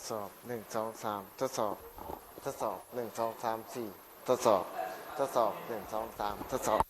สอบหนึ่งสองสามทดสอบทดสอบหนึ่งสองสามสี่ทดสอบทดสอบหนึ่งสองสามทดสอบ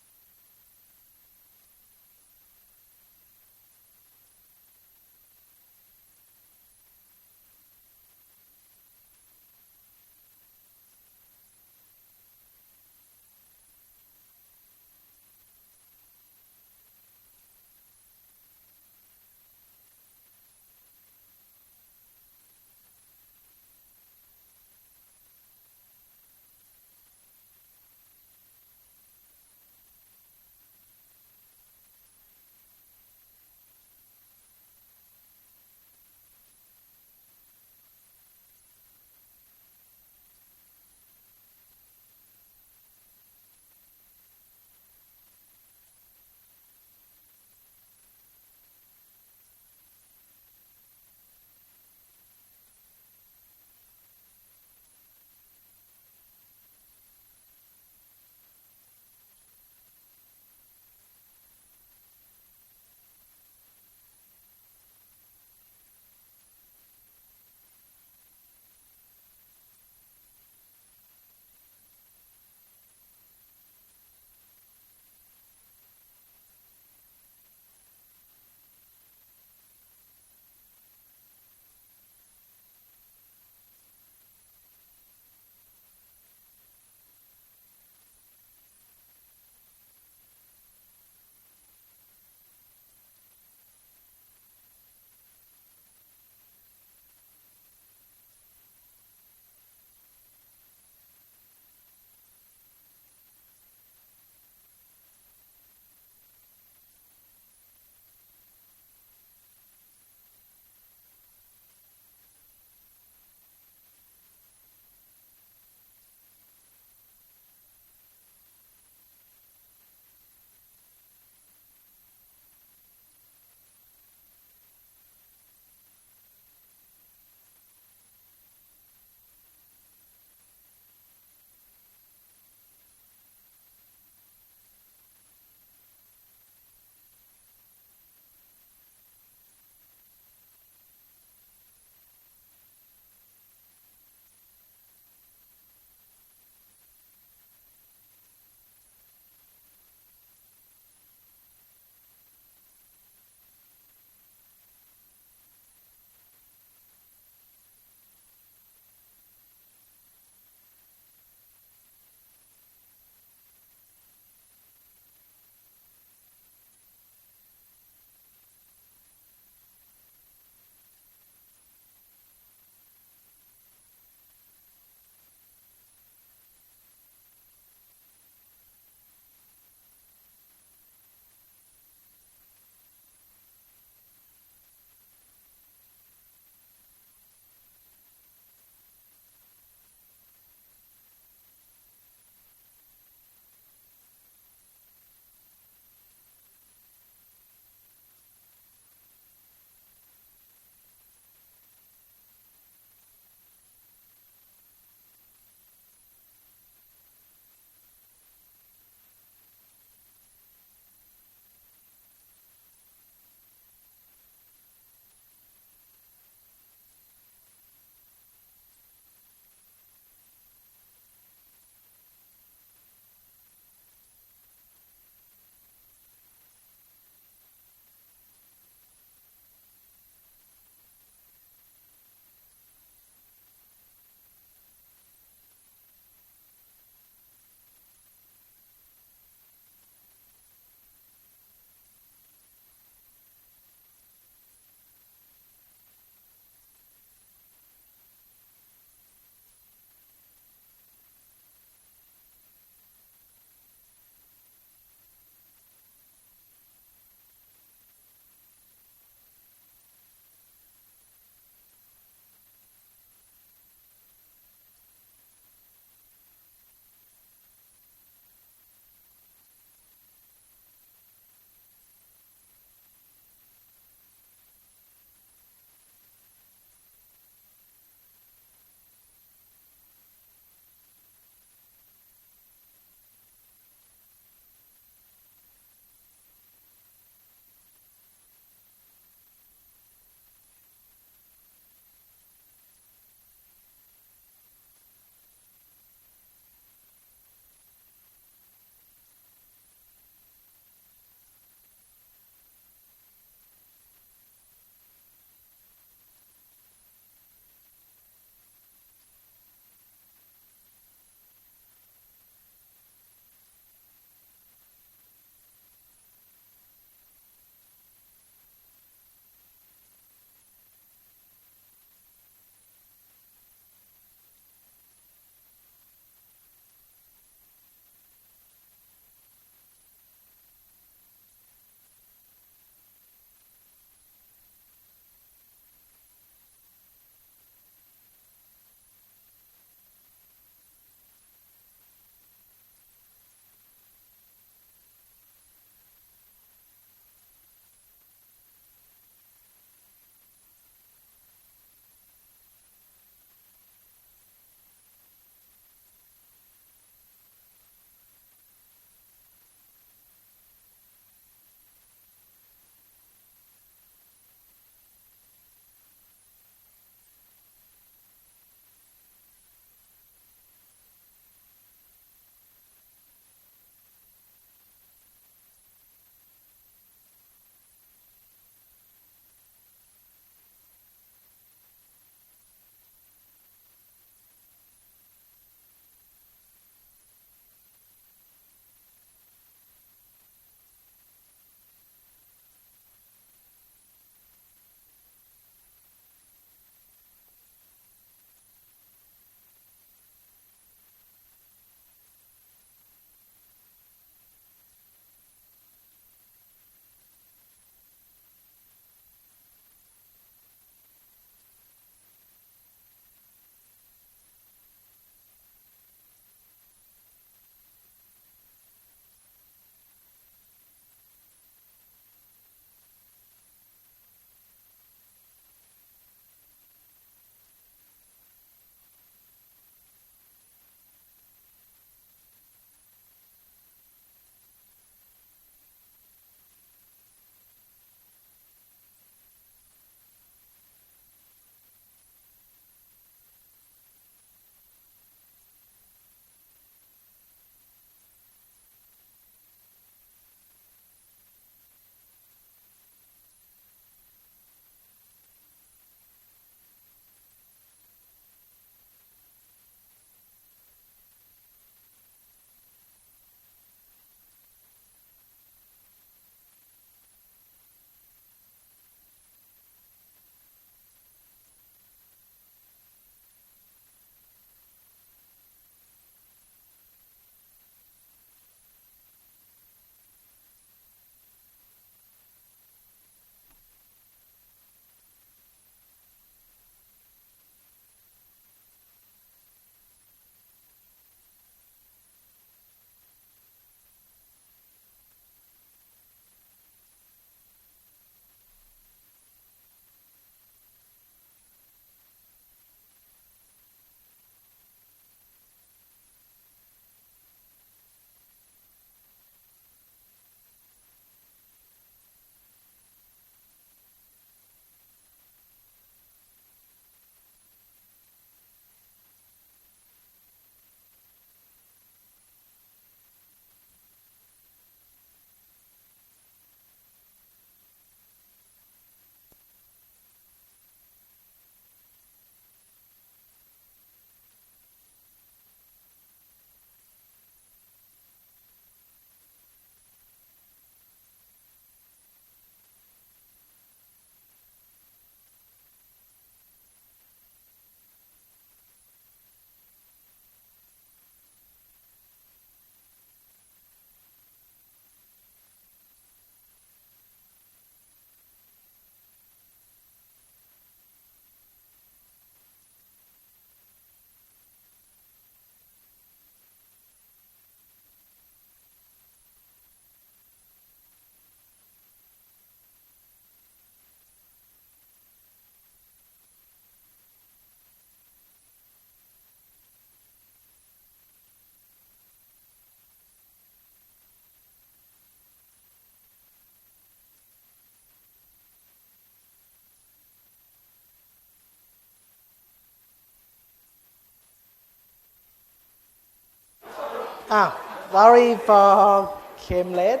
Sorry for came late.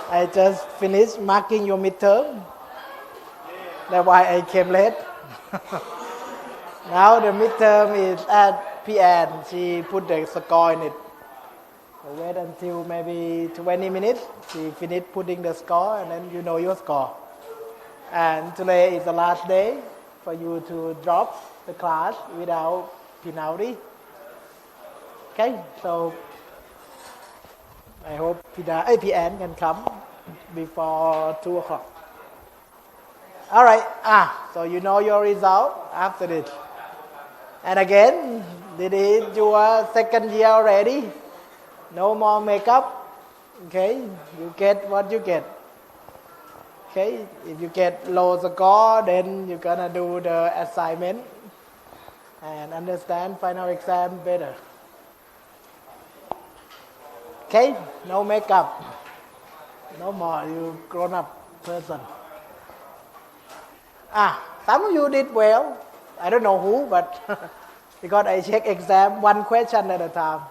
I just finished marking your midterm. That's why I came late. Now the midterm is at PN. She put the score in it. So wait until maybe 20 minutes. She finished putting the score and then you know your score. And today is the last day for you to drop the class without penalty. Okay, so I hope PN can come before 2 o'clock. All right, so you know your result after this. And again, this is your second year already. No more makeup. Okay, you get what you get. Okay, if you get low score, then you're gonna do the assignment and understand final exam better. Okay, no makeup. No more, you grown up person. Some of you did well. I don't know who, but because I check exam one question at a time.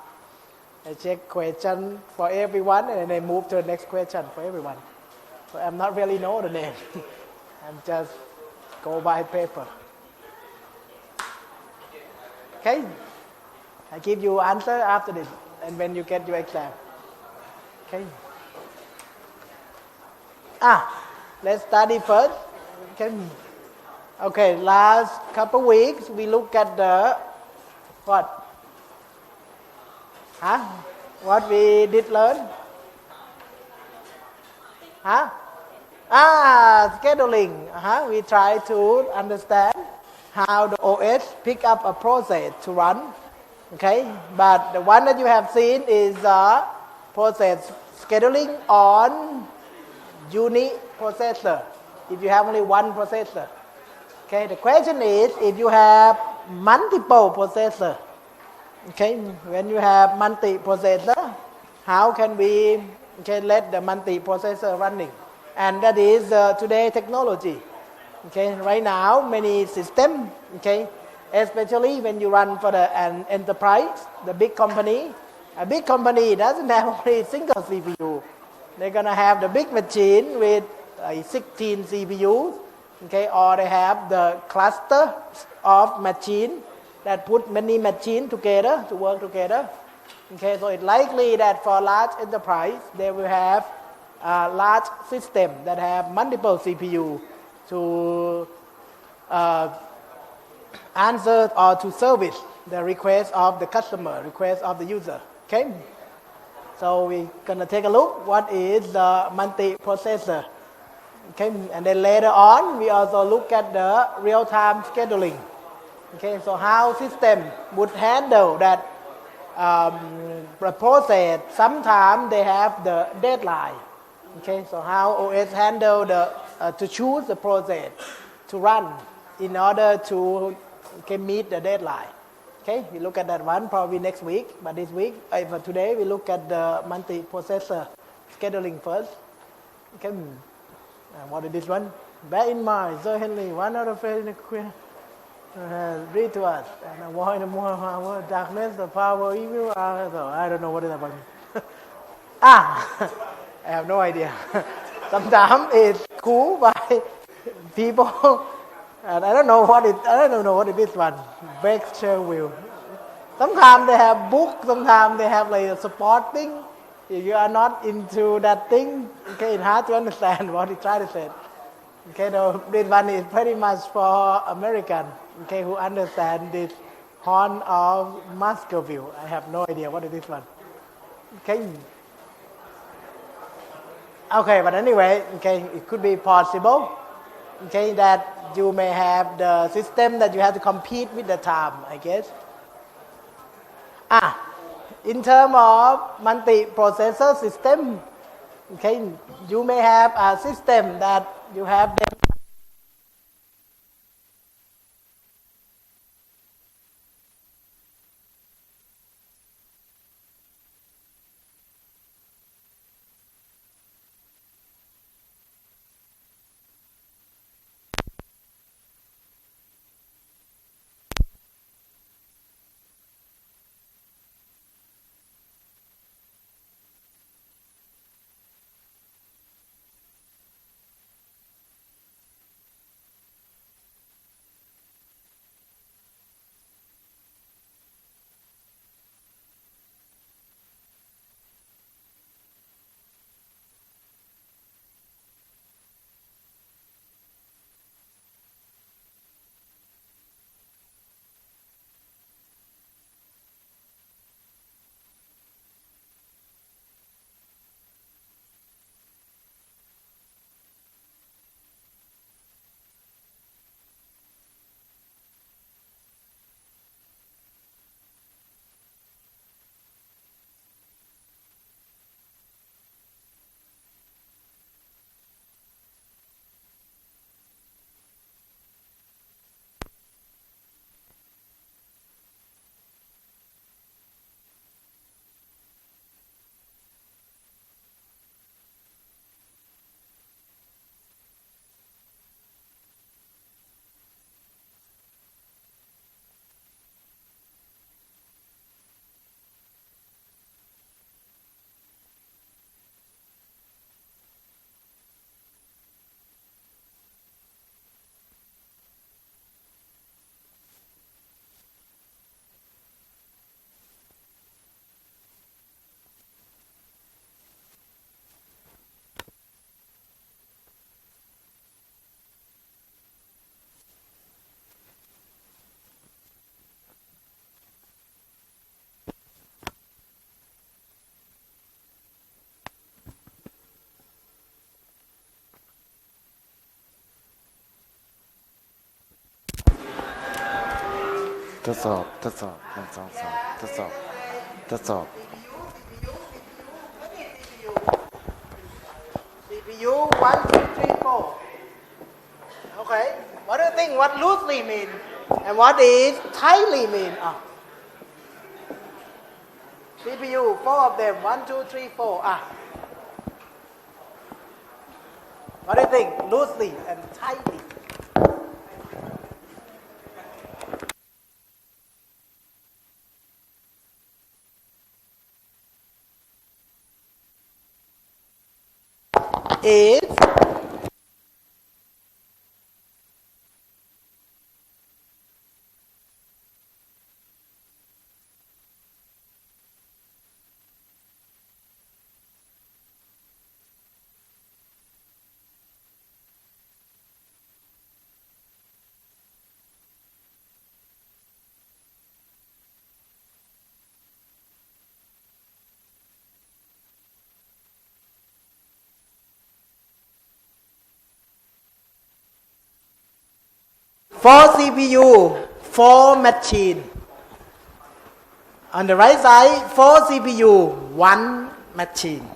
I check question for everyone and then I move to the next question for everyone. So I'm not really know the name. I'm just go by paper. Okay? I give you answer after this and when you get your exam. Okay? Let's study first. Okay, last couple weeks we look at the what? What we did learn? Scheduling. We try to understand how the OS pick up a process to run. Okay, but the one that you have seen is process scheduling on uniprocessor. If you have only one processor. Okay, the question is if you have multiple processor. Okay, when you have multi-processor, how can we let the multi-processor running? And that is today technology. Okay, right now many systems. Okay, especially when you run for an enterprise, the big company. A big company doesn't have only single CPU. They're gonna have the big machine with 16 CPUs. Okay, or they have the cluster of machine that put many machines together to work together. Okay, so it's likely that for large enterprise they will have a large system that have multiple CPU to answer or to service the request of the customer, request of the user. Okay, so we're gonna take a look what is the multiprocessor. Okay, and then later on we also look at the real-time scheduling. Okay, so how system would handle that process. Sometimes they have the deadline. Okay, so how OS handle the to choose the process to run in order to meet the deadline. Okay, we look at that one probably next week, but this week for today we look at the multiprocessor scheduling first. Okay. What is this one? Bear in mind, Sir Henry, one of the faith read to us. And avoid the more power, darkness, the power, evil. I don't know what is that one. I have no idea. Sometimes it's cool by people, and I don't know what it is one. Berkshire wheel. Sometimes they have books. Sometimes they have like a sport thing. If you are not into that thing, okay, it's hard to understand what he tried to say. Okay, this one is pretty much for American, okay, who understand this horn of Muscoville. I have no idea what is this one. Okay. Okay, but anyway, okay, it could be possible, okay, that you may have the system that you have to compete with the time, I guess. In terms of multiprocessor system, okay, you may have a system that you have them ทดสอบทดสอบหนึ่งสองสามทดสอบทดสอบ CPU 1, 2, 3, 4. Okay. What do you think? What loosely mean? And what is tightly mean? CPU, 4 of them. 1, 2, 3, 4. What do you think? Loosely and tightly. Is four CPU, 4 machine. On the right side, 4 CPU, 1 machine.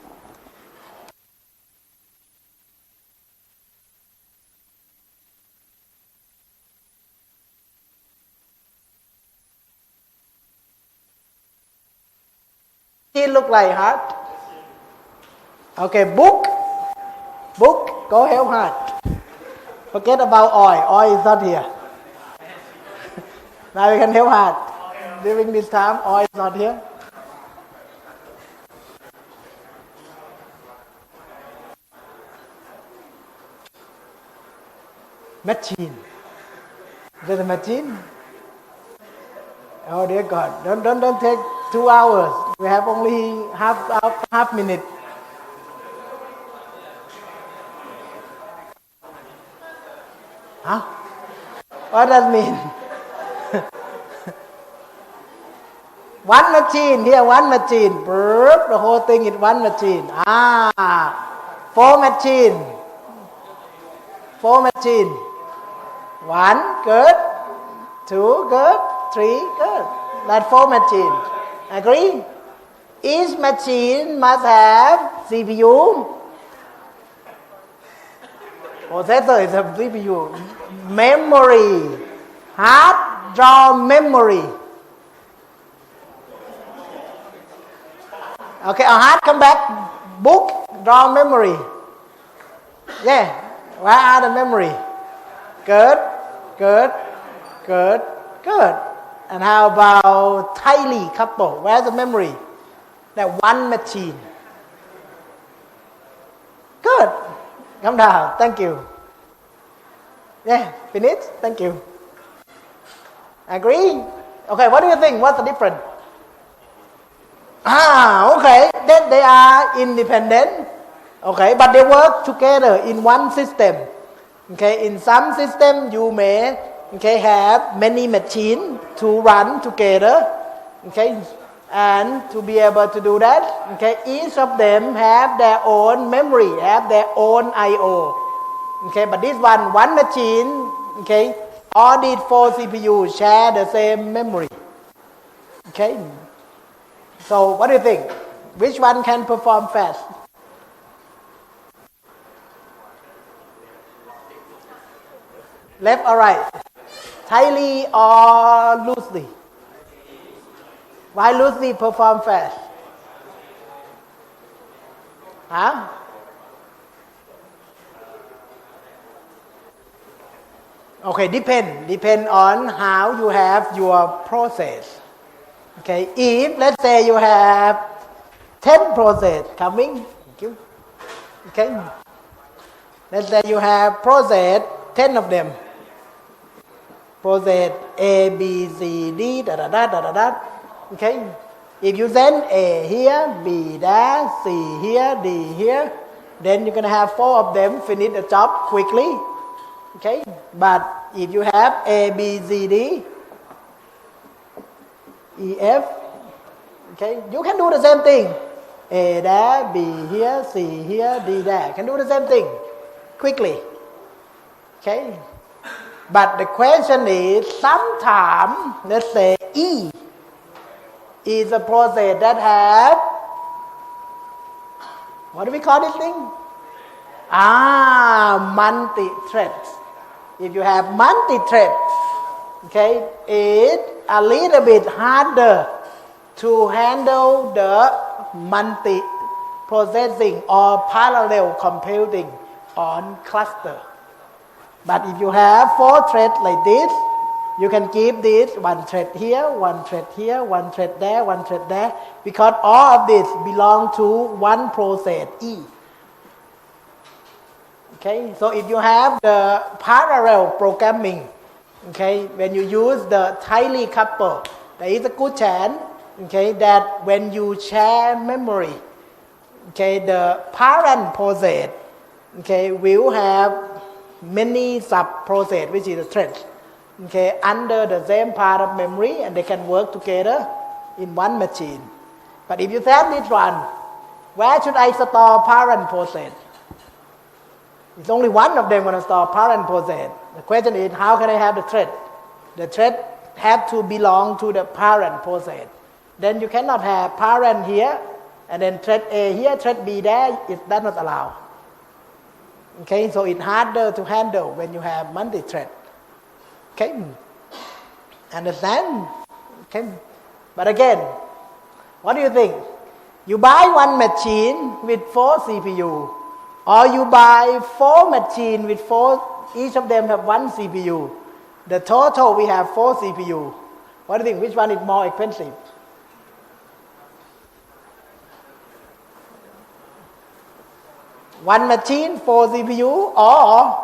It look like heart. Okay, book, go help heart. Forget about oil. Oil is not here. Now we can help heart. During this time, oil is not here. Machine. Is that a machine? Oh dear God! Don't take 2 hours. We have only half minute. Huh? What does that mean? One machine here, one machine. The whole thing is one machine. 4 machine. 4 machine. 1 good, 2 good, 3 good. That's 4 machine. Agree? Each machine must have CPU. Processor is a CPU. Memory. Hard drive memory. Okay, hard come back. Book, draw memory. Yeah. Where are the memory? Good. And how about tightly couple? Where's the memory? That one machine. Good. Come down. Thank you. Yeah, finish. Thank you. Agree? Okay, what do you think? What's the difference? Okay. Then they are independent. Okay, but they work together in one system. Okay, in some system you may have many machines to run together. Okay, and to be able to do that, each of them have their own memory, have their own I/O. Okay, but this one machine, all these 4 CPUs share the same memory. Okay, so what do you think? Which one can perform fast? Left or right? Tightly or loosely? Why loosely perform fast? Huh? Okay, depend on how you have your process. Okay, if let's say you have 10 process coming, thank you. Okay, let's say you have process 10 of them. Process A, B, C, D, Okay, if you send A here, B there, C here, D here, then you're gonna have 4 of them finish the job quickly. Okay, but if you have A, B, C, D, E, F, you can do the same thing. A there, B here, C here, D there. Can do the same thing quickly. Okay, But the question is, sometimes, let's say E is a process that have, what do we call this thing? Multi-threads. If you have multi-threads, okay, it's a little bit harder to handle the multi-processing or parallel computing on cluster. But if you have 4 threads like this, you can keep this 1 thread here, 1 thread here, 1 thread there, 1 thread there, because all of this belong to one process E. Okay, so if you have the parallel programming, okay, when you use the tightly coupled, there is a good chance, okay, that when you share memory, okay, the parent process, okay, will have many sub-process, which is the threads, okay, under the same part of memory, and they can work together in one machine. But if you have this one, where should I store parent process? It's only one of them going to store parent process. The question is, how can I have the thread? The thread have to belong to the parent process. Then you cannot have parent here, and then thread A here, thread B there. It does not allow. Okay, so it's harder to handle when you have multi-thread. Okay, understand? Okay, but again, what do you think? You buy one machine with 4 CPU, or you buy 4 machines with 4, each of them have 1 CPU. The total we have 4 CPU. What do you think? Which one is more expensive? One machine, 4 CPU, or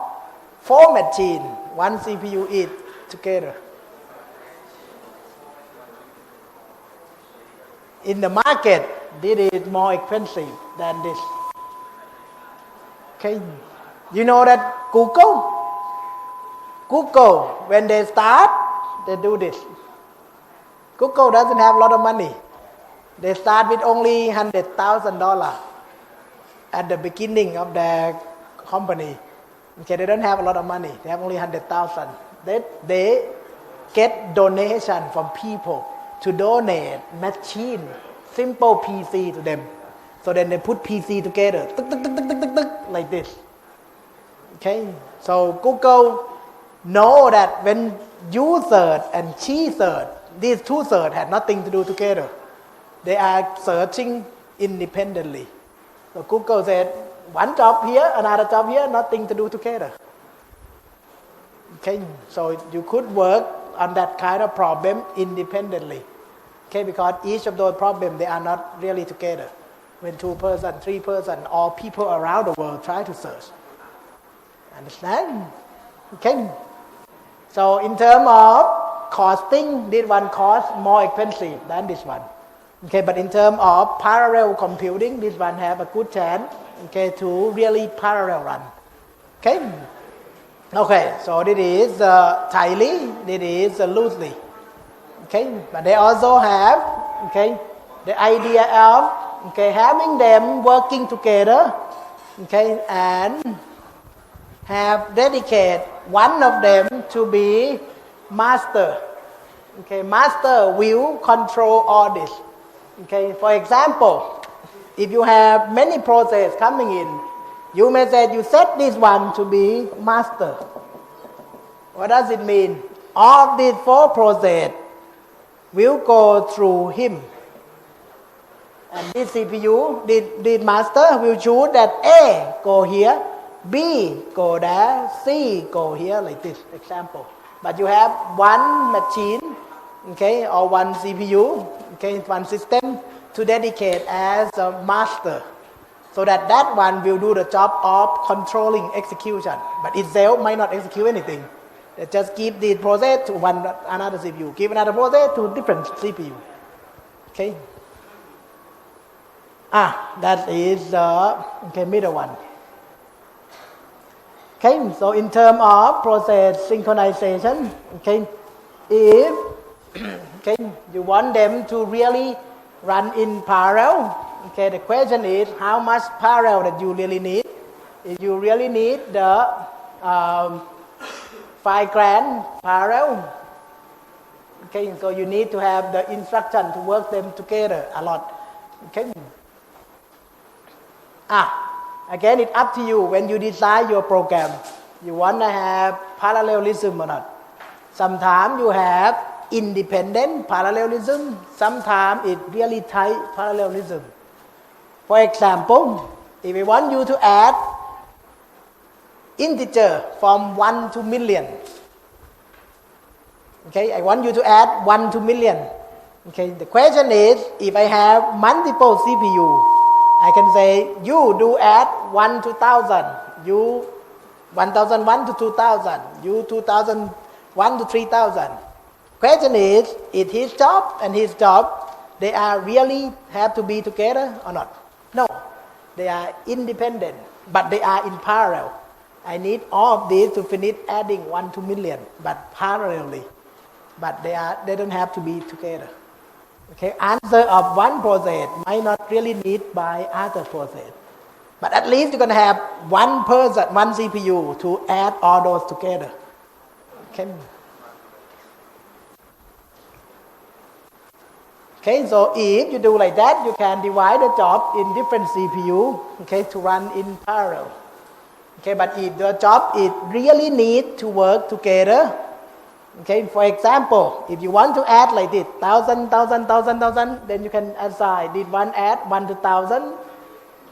4 machine, 1 CPU each together. In the market, this is more expensive than this. Okay, you know that Google, when they start, they do this. Google doesn't have a lot of money. They start with only $100,000 at the beginning of their company. Okay, they don't have a lot of money. They have only 100,000. They get donation from people to donate machine, simple PC to them. So then they put PC together, like this. Okay, so Google know that when you search and she search, these 2 search had nothing to do together. They are searching independently. So Google said, one job here, another job here, nothing to do together. Okay, so you could work on that kind of problem independently. Okay, because each of those problems, they are not really together. When 2 person, 3 person, or people around the world try to search. Understand? Okay. So in terms of costing, this one costs more expensive than this one. Okay, but in terms of parallel computing, this one have a good chance, okay, to really parallel run. Okay. Okay, so this is tightly, this is loosely. Okay, but they also have, okay, the idea of, okay, having them working together, okay, and have dedicate one of them to be master. Okay, master will control all this. Okay, for example, if you have many processes coming in, you may say you set this one to be master. What does it mean? All of these 4 processes will go through him. And this CPU, this master will choose that A go here, B go there, C go here, like this example. But you have one machine, okay, or one CPU, okay, one system to dedicate as a master, so that one will do the job of controlling execution, but itself might not execute anything. They just give the process to another CPU, give another process to different CPU. Okay. That is the middle one. Okay, so in terms of process synchronization, okay, if okay, you want them to really run in parallel, okay, the question is how much parallel that you really need. If you really need the 5 grand parallel. Okay, so you need to have the instruction to work them together a lot. Okay. Again, it's up to you when you design your program. You want to have parallelism or not. Sometimes you have independent parallelism. Sometimes it's really tight parallelism. For example, if we want you to add integer from 1 to million. Okay, I want you to add 1 to million. Okay, the question is, if I have multiple CPU, I can say, you do add 1 to 1000, you 1001 to 2000, you 2001 to 3000. Question is his job and his job, they are really have to be together or not? No, they are independent, but they are in parallel. I need all of these to finish adding 1 to million, but parallelly. But they don't have to be together. Okay, answer of one process might not really need by other process. But at least you're going to have one person, one CPU to add all those together. Okay, so if you do like that, you can divide the job in different CPU, okay, to run in parallel. Okay, but if the job it really need to work together, okay, for example, if you want to add like this, 1000, then you can assign this one add 1 to 1000,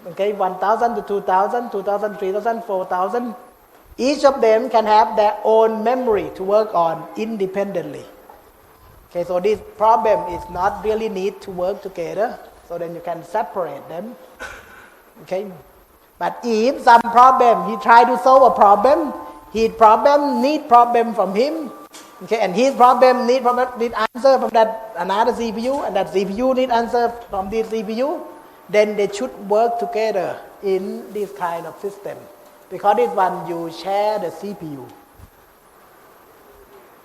okay, 1000 to 2000, 2000, 3000, 4000. Each of them can have their own memory to work on independently. Okay, so this problem is not really need to work together, so then you can separate them. Okay, but if some problem, he try to solve a problem, his problem need problem from him, okay, and his problem need answer from that another CPU, and that CPU need answer from this CPU, then they should work together in this kind of system, because this one you share the CPU.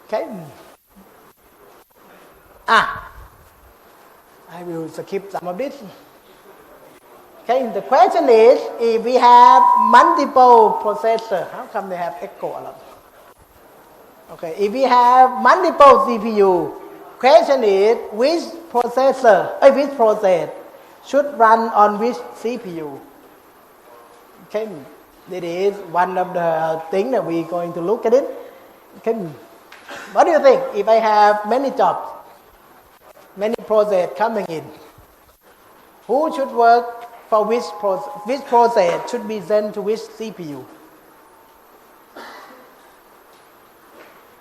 Okay. I will skip some of this. Okay, the question is, if we have multiple processors, how come they have echo a lot? Okay, if we have multiple CPU, question is, which process should run on which CPU? Okay, this is one of the things that we're going to look at it. Okay, what do you think? If I have many jobs, many process coming in, who should work for which process should be sent to which CPU?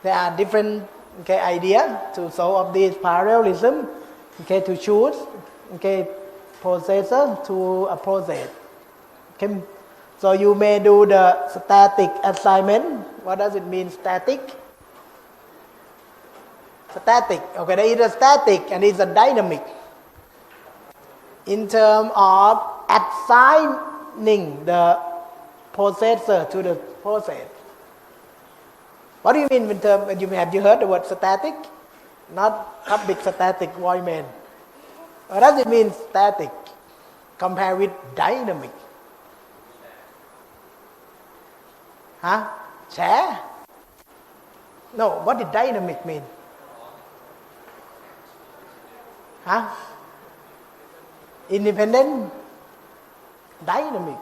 There are different ideas to solve this parallelism, to choose processor to a process. So you may do the static assignment. What does it mean, static? Static. Okay, there is a static and there is a dynamic. In terms of assigning the processor to the process. What do you mean in terms? Have you heard the word static? Not public static void main. What does it mean, static? Compare with dynamic. Share? No, what did dynamic mean? Independent? Dynamic.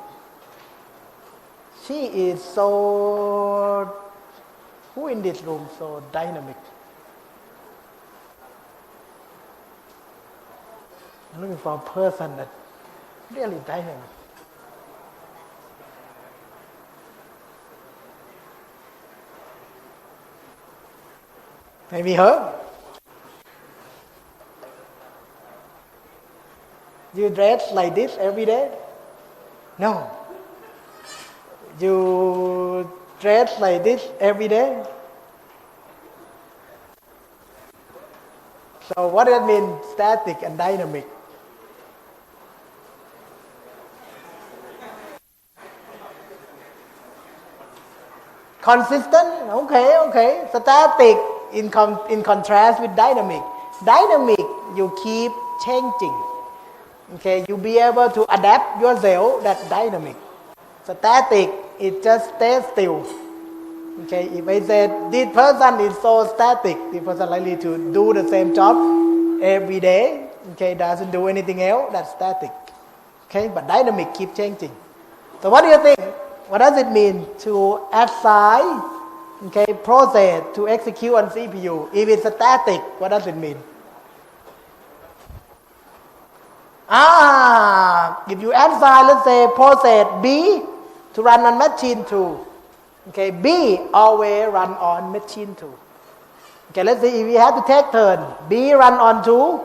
She is so... Who in this room so dynamic? I'm looking for a person that really dynamic. Maybe her? You dress like this every day? No. You dress like this every day? So what does that mean, static and dynamic? Consistent? Okay. Static in contrast with dynamic. Dynamic, you keep changing. Okay, you be able to adapt yourself. That's dynamic. Static, it just stays still. Okay, if I said this person is so static, this person likely to do the same job every day, okay, doesn't do anything else, that's static. Okay, but dynamic keep changing. So what do you think? What does it mean to assign, okay, process to execute on CPU? If it's static, what does it mean? If you assign, let's say, process B to run on machine 2, okay, B always run on machine 2. Okay, let's say if we have to take turn, B run on 2,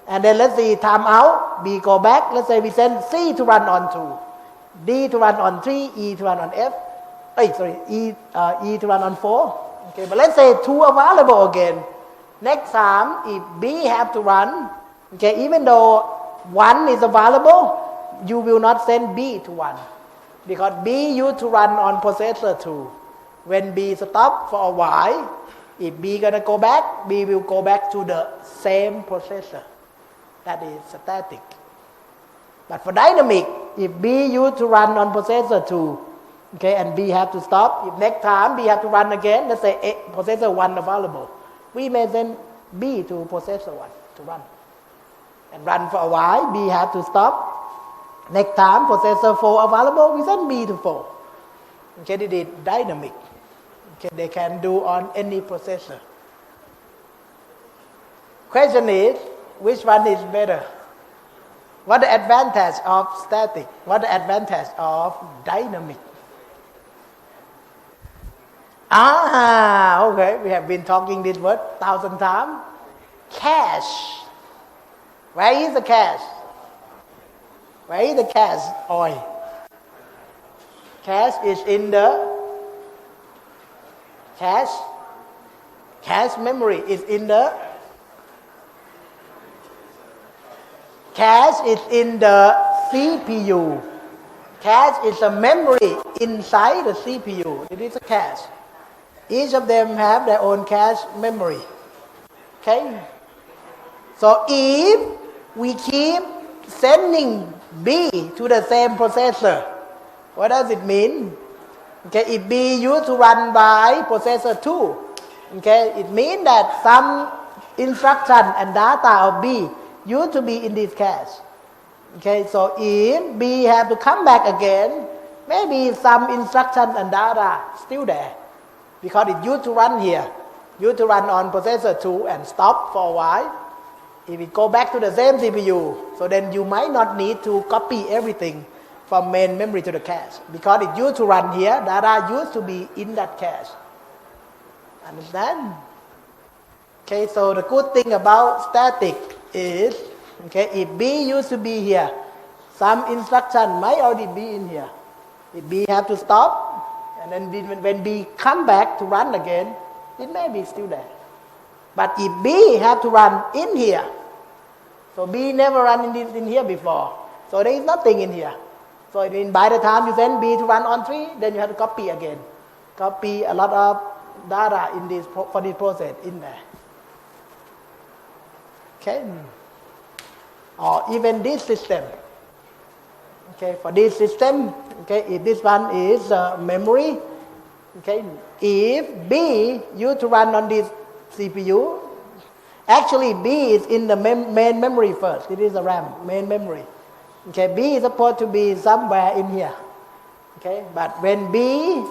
and then let's say time out, B go back, let's say we send C to run on 2, D to run on 3, E to run on E to run on 4. Okay, but let's say 2 available again. Next time, if B have to run, okay, even though 1 is available, you will not send B to 1. Because B used to run on processor 2. When B stop for a while, if B gonna go back, B will go back to the same processor. That is static. But for dynamic, if B used to run on processor 2, okay, and B have to stop, if next time B have to run again, let's say processor 1 available, we may send B to processor 1 to run. And run for a while, B have to stop. Next time, processor 4 available, we send B to 4. Okay, it is dynamic. Okay, they can do on any processor. Question is, which one is better? What the advantage of static? What the advantage of dynamic? Okay, we have been talking this word 1,000 times. Cache. Where is the cache? Where is the cache oil? Cache is in the cache. Cache memory is in the cache is in the CPU. Cache is a memory inside the CPU. It is a cache. Each of them have their own cache memory. Okay? So if we keep sending B to the same processor, what does it mean? Okay, if B used to run by processor 2, okay, it means that some instruction and data of B used to be in this cache. Okay, so if B have to come back again, maybe some instruction and data still there, because it used to run here, used to run on processor 2 and stop for a while. If it go back to the same CPU, so then you might not need to copy everything from main memory to the cache, because it used to run here, data used to be in that cache. Understand? Okay, so the good thing about static is, okay, if B used to be here, some instruction might already be in here. If B have to stop, and then when B come back to run again, it may be still there. But if B have to run in here, so B never run in here before, so there is nothing in here. So it means by the time you send B to run on 3, then you have to copy again. Copy a lot of data in this for this process in there. Okay? Or even this system. Okay, for this system, okay, if this one is memory, okay, if B used to run on this CPU, actually B is in the main memory first. It is the RAM, main memory. Okay, B is supposed to be somewhere in here. Okay, but when B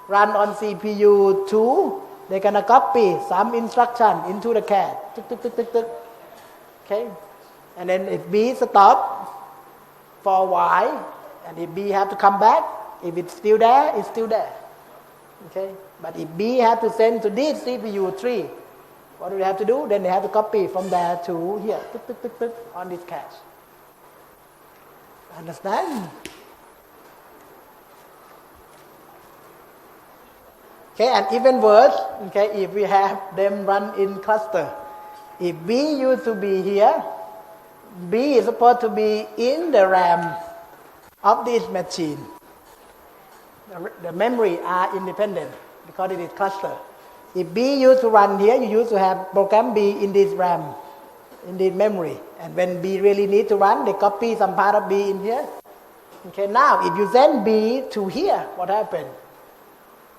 run on CPU 2, they're gonna copy some instruction into the cache. Okay, and then if B stop for a while, and if B have to come back, if it's still there, it's still there. Okay, but if B have to send to this CPU 3, what do they have to do? Then they have to copy from there to here, on this cache. Understand? Okay, and even worse, okay, if we have them run in cluster, if B used to be here, B is supposed to be in the RAM of this machine. The memory are independent because it is cluster. If B used to run here, you used to have program B in this RAM, in this memory. And when B really need to run, they copy some part of B in here. Okay, now if you send B to here, what happened?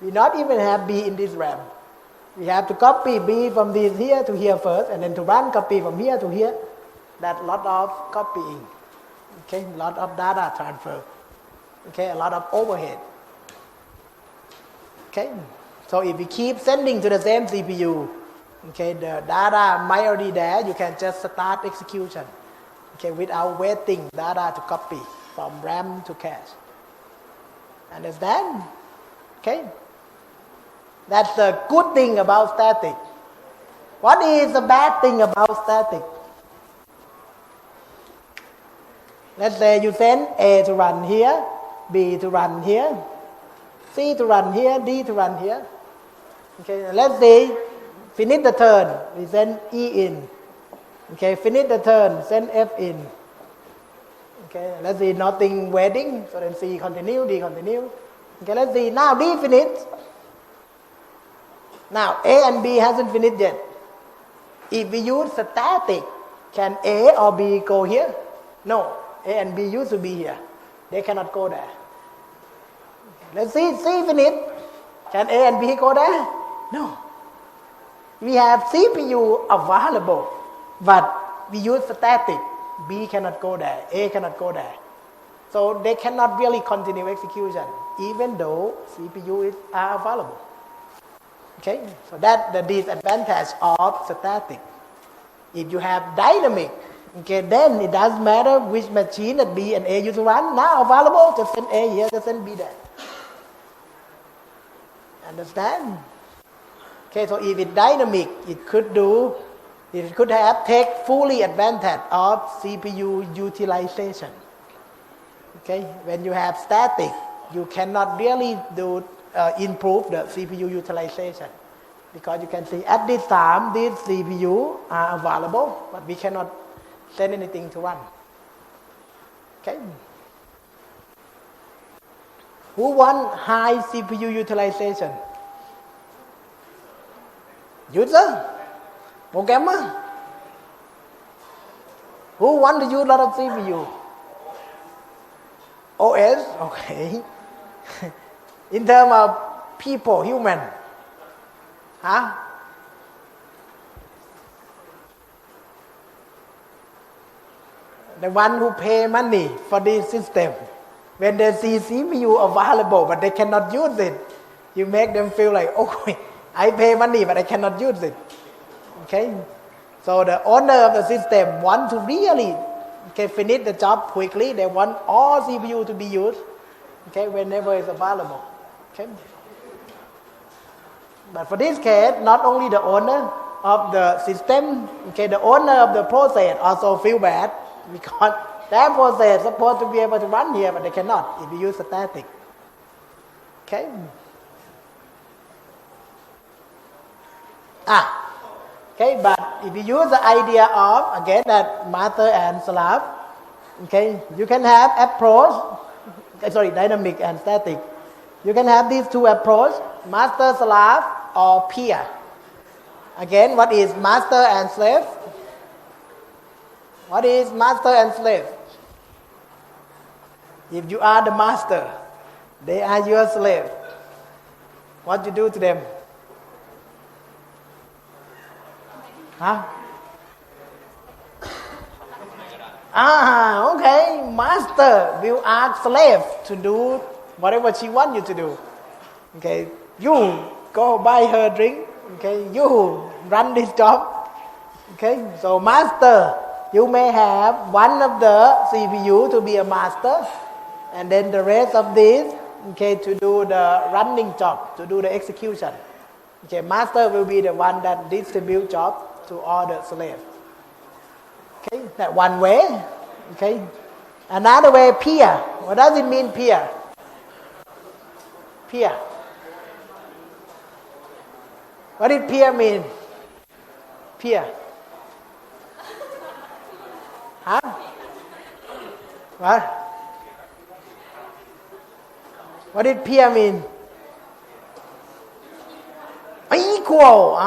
We not even have B in this RAM. We have to copy B from this here to here first, and then to run copy from here to here. That's a lot of copying. Okay, a lot of data transfer. Okay, a lot of overhead. Okay, so if we keep sending to the same CPU, okay, the data might already there, you can just start execution, okay, without waiting data to copy from RAM to cache. Understand? Okay, that's the good thing about static. What is the bad thing about static? Let's say you send A to run here, B to run here, C to run here, D to run here. Okay, let's say finish the turn, we send E in. Okay, finish the turn, send F in. Okay, let's see nothing waiting, so then C continue, D continue. Okay, let's see now D finished. Now A and B hasn't finished yet. If we use static, can A or B go here? No, A and B used to be here. They cannot go there. Let's see C finished. Can A and B go there? No. We have CPU available, but we use static. B cannot go there, A cannot go there. So they cannot really continue execution, even though CPU are available. Okay, so that's the disadvantage of static. If you have dynamic, okay, then it doesn't matter which machine that B and A used to run, now available, just send A here, just send B there. Understand? Okay, so if it's dynamic, it could have take fully advantage of CPU utilization. Okay, when you have static, you cannot really improve the CPU utilization, because you can see at this time these CPU are available, but we cannot send anything to run. Okay. Who want high CPU utilization? User? Programmer? Who want to use a lot of CPU? OS? Okay. In terms of people, human? Huh? The one who pay money for this system. When they see CPU available but they cannot use it, you make them feel like, oh, I pay money but I cannot use it. Okay? So the owner of the system want to really finish the job quickly. They want all CPU to be used, okay, whenever it's available. Okay? But for this case, not only the owner of the system, okay, the owner of the process also feel bad, because that process is supposed to be able to run here, but they cannot if you use static. Okay? Okay, but if you use the idea of, again, that master and slave, okay, you can have approach, dynamic and static. You can have these two approaches, master, slave, or peer. Again, what is master and slave? What is master and slave? If you are the master, they are your slave. What you do to them? Huh? Okay. Master will ask slave to do whatever she wants you to do. Okay. You go buy her drink. Okay. You run this job. Okay. So master, you may have one of the CPU to be a master, and then the rest of this, okay, to do the running job, to do the execution. Okay. Master will be the one that distribute job to all the slaves. Okay, that one way. Okay, another way, peer. What does it mean, peer? Peer. What did peer mean? Peer. Huh? What? What did peer mean? Equal.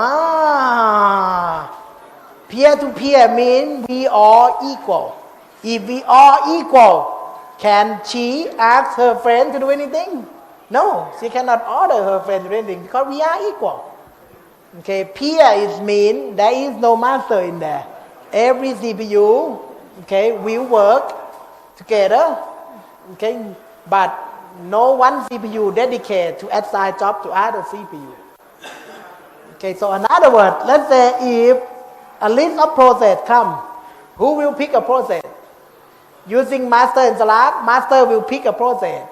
Peer to peer means we are equal. If we are equal, can she ask her friend to do anything? No, she cannot order her friend to do anything because we are equal. Okay, peer is mean there is no master in there. Every CPU, okay, will work together, okay, but no one CPU dedicated to assign job to other CPU. Okay, so in other words, let's say if a list of process come, who will pick a process? Using master and slave, master will pick a process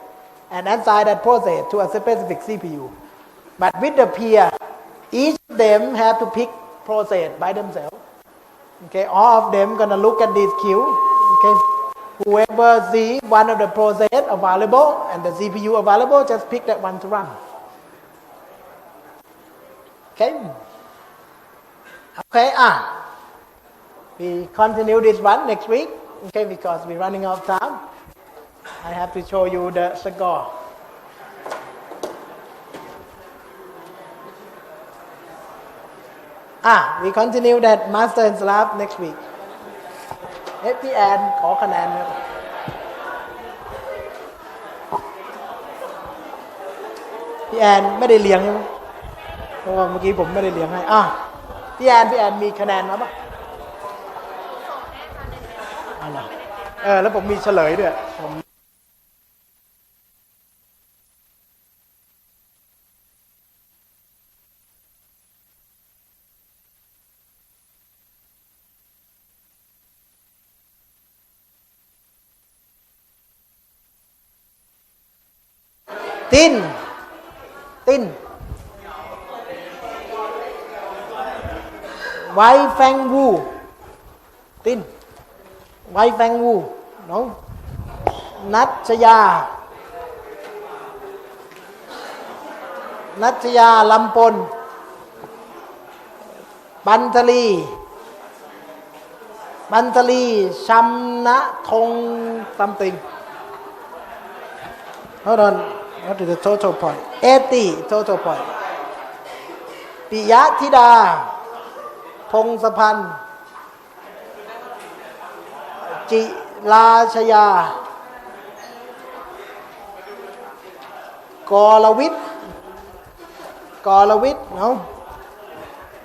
and assign that process to a specific CPU. But with the peer, each of them have to pick process by themselves. Okay, all of them gonna look at this queue. Okay, whoever see one of the process available and the CPU available, just pick that one to run. Okay. Okay. We continue this one next week. Okay, because we're running out of time. I have to show you the score. We continue that master and slave next week. พี่แอนขอคะแนนครับพี่แอนไม่ได้เลี้ยงใช่ไหมเพราะว่าเมื่อกี้ผมไม่ได้เลี้ยงให้พี่แอนมีคะแนนมาปะแล้วผมมีเฉลยด้วยตินไวแฟงวูตินไวแฟงวูน้องนัชยาลำปนบันทลีชัมนะทง something hold on what is the total point 80 total point ปิยะธิดาพงศพันธ์จิราชยากรวิทย์เนาะ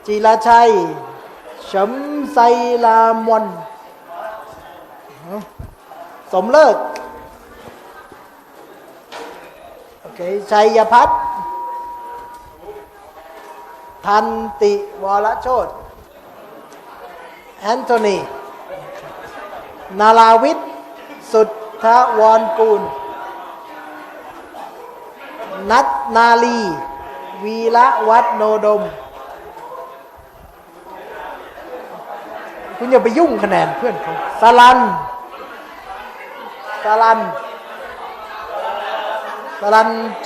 จิราชัยเฉิมไซลามอนสมเลิกโอเคชัยพัฒน์ทันติวรโชติแอนโทนีนาราวิทย์สุทธวรกูลนัทนาลีวีระวัฒโนดมคุณอย่าไปยุ่งคะแนนเพื่อนเขาสลัน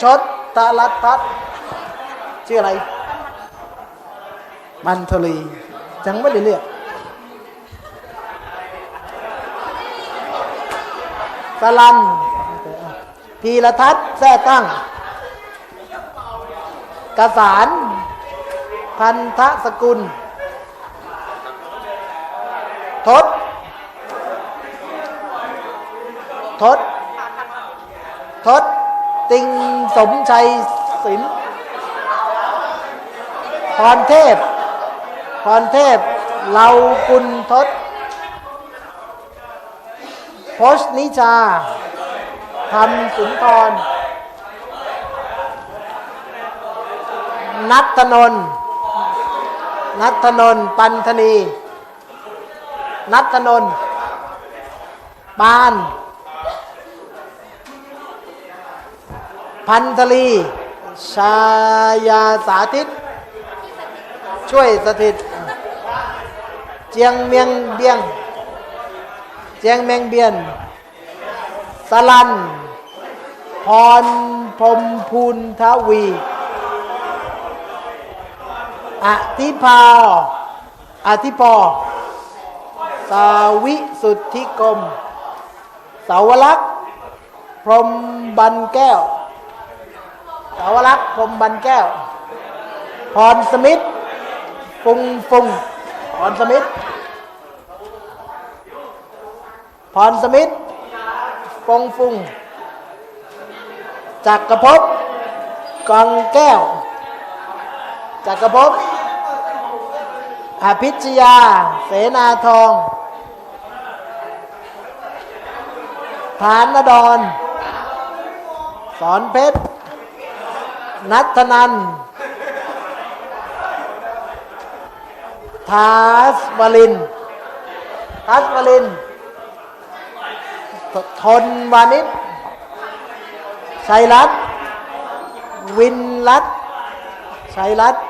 ชดตะลัดพัฒน์ชื่ออะไรบันทลีจังไม่ได้เรียกสลันพีรทัศน์แท้ตั้งกสารพันธสกุลทศติงสมชัยศิลป์พรเทพเหลากุลทศพชนิชาธรรมสุนทรนัทธนนท์ปันธนีนัทธนนท์ปานพันธลีชายาสาธิตช่วยสถิตเจียงเมียงเบียนสลันพรพรมพูนทวีอธิพรสาวิสุทธิกรมสาวลักษณ์พรหมบันแก้วพรสมิทธิ์ฟุงพรสมิทธิ์ฟงจักรภพ กองแก้วจักรภพอภิชยาเสนาทองฐานดรสอนเพชรนัทนันทัสวลินทนวานิชชัยรัตน์วินรัตน์ชัยรัตน์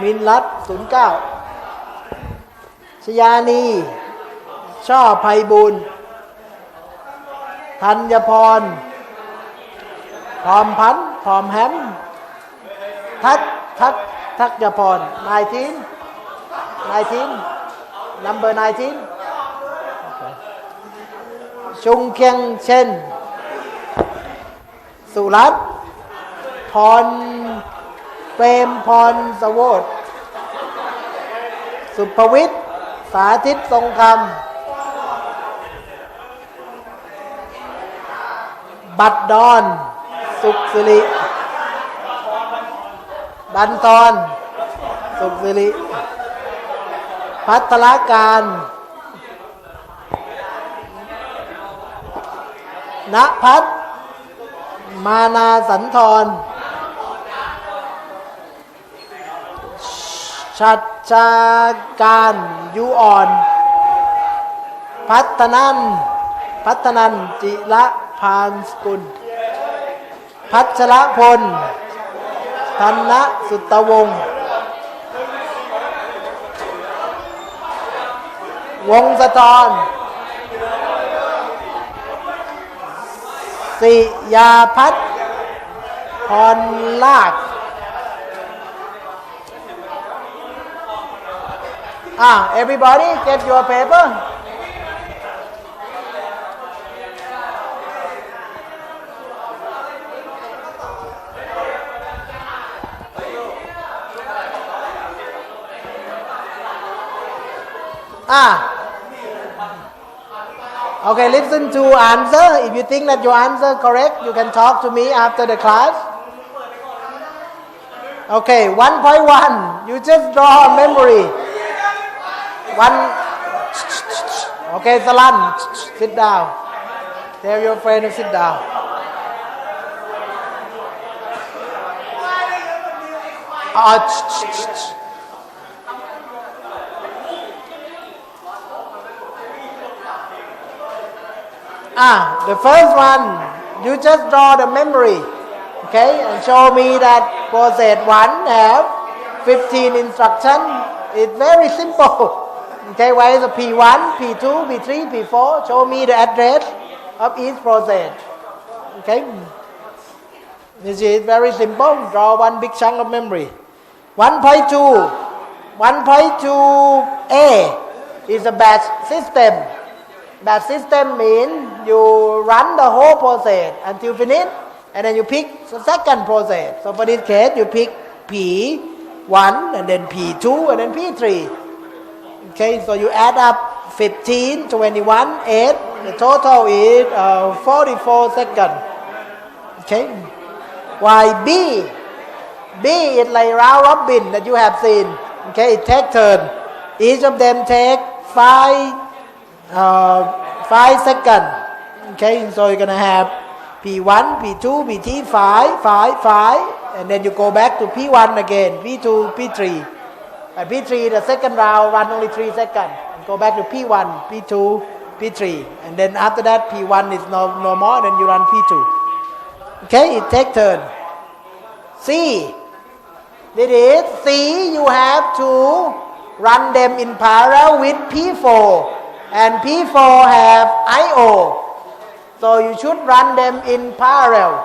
วินรัตน์09ชยานีช่อไพบูลย์ธัญพรพร้อมพันธ์พร้อมแฮมทักยพร19 number 19 ชุงเคียงเช่นสุรัตน์พรเปรมพรสโวทสุภวิทย์สาธิตทรงธรรมบัดดอนสุขสิริบันทรสุขสิริพัฒนาการณพัฒน์มานาสันธรชัดชาการยุอ่อนพัฒนันจิระพานสกุลพัชรพลธนสุตวงศ์วงศธรสิยาพัฒน์พรลากeverybody get your paper okay, listen to answer. If you think that your answer correct, you can talk to me after the class. Okay, 1.1. You just draw a memory. Okay, Salan, sit down. Tell your friend to sit down. The first one, you just draw the memory, okay, and show me that process 1 have 15 instruction. It's very simple. Okay, why is the P1, P2, P3, P4? Show me the address of each process. Okay, you see, it's very simple. Draw one big chunk of memory. 1.2, 1.2a is a batch system. Batch system means you run the whole process until finish, and then you pick the second process. So for this case, you pick P1 and then P2 and then P3. Okay, so you add up 15, 21, 8. The total is 44 seconds. Okay. While B is like round robin that you have seen. Okay, it takes turn. Each of them take 5 seconds. Okay, so you're gonna have P1, P2, P3, 5, and then you go back to P1 again, P2, P3. At P3, the second round run only 3 seconds. Go back to P1, P2, P3, and then after that P1 is no more. Then you run P2. Okay, it takes turn. C. That is C. You have to run them in parallel with P4. And P4 have I/O, so you should run them in parallel.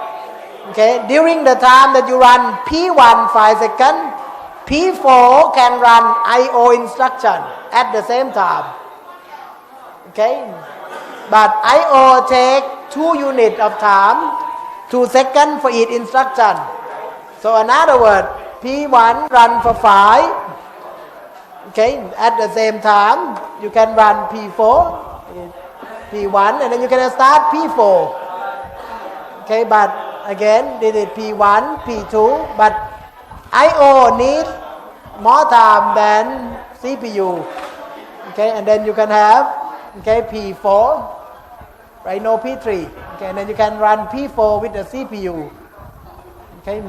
Okay, during the time that you run P1 5 seconds, P4 can run I/O instruction at the same time. Okay, but I/O take 2 units of time, 2 seconds for each instruction. So in other words, P1 run for 5. Okay, at the same time, you can run P4, P1, and then you can start P4. Okay, but again, this is P1, P2, but I/O needs more time than CPU. Okay, and then you can have P4, right? No P3. Okay, and then you can run P4 with the CPU. Okay,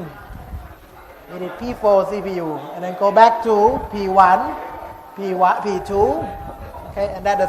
we need P4 CPU, and then go back to P1, P2. Okay, and that's the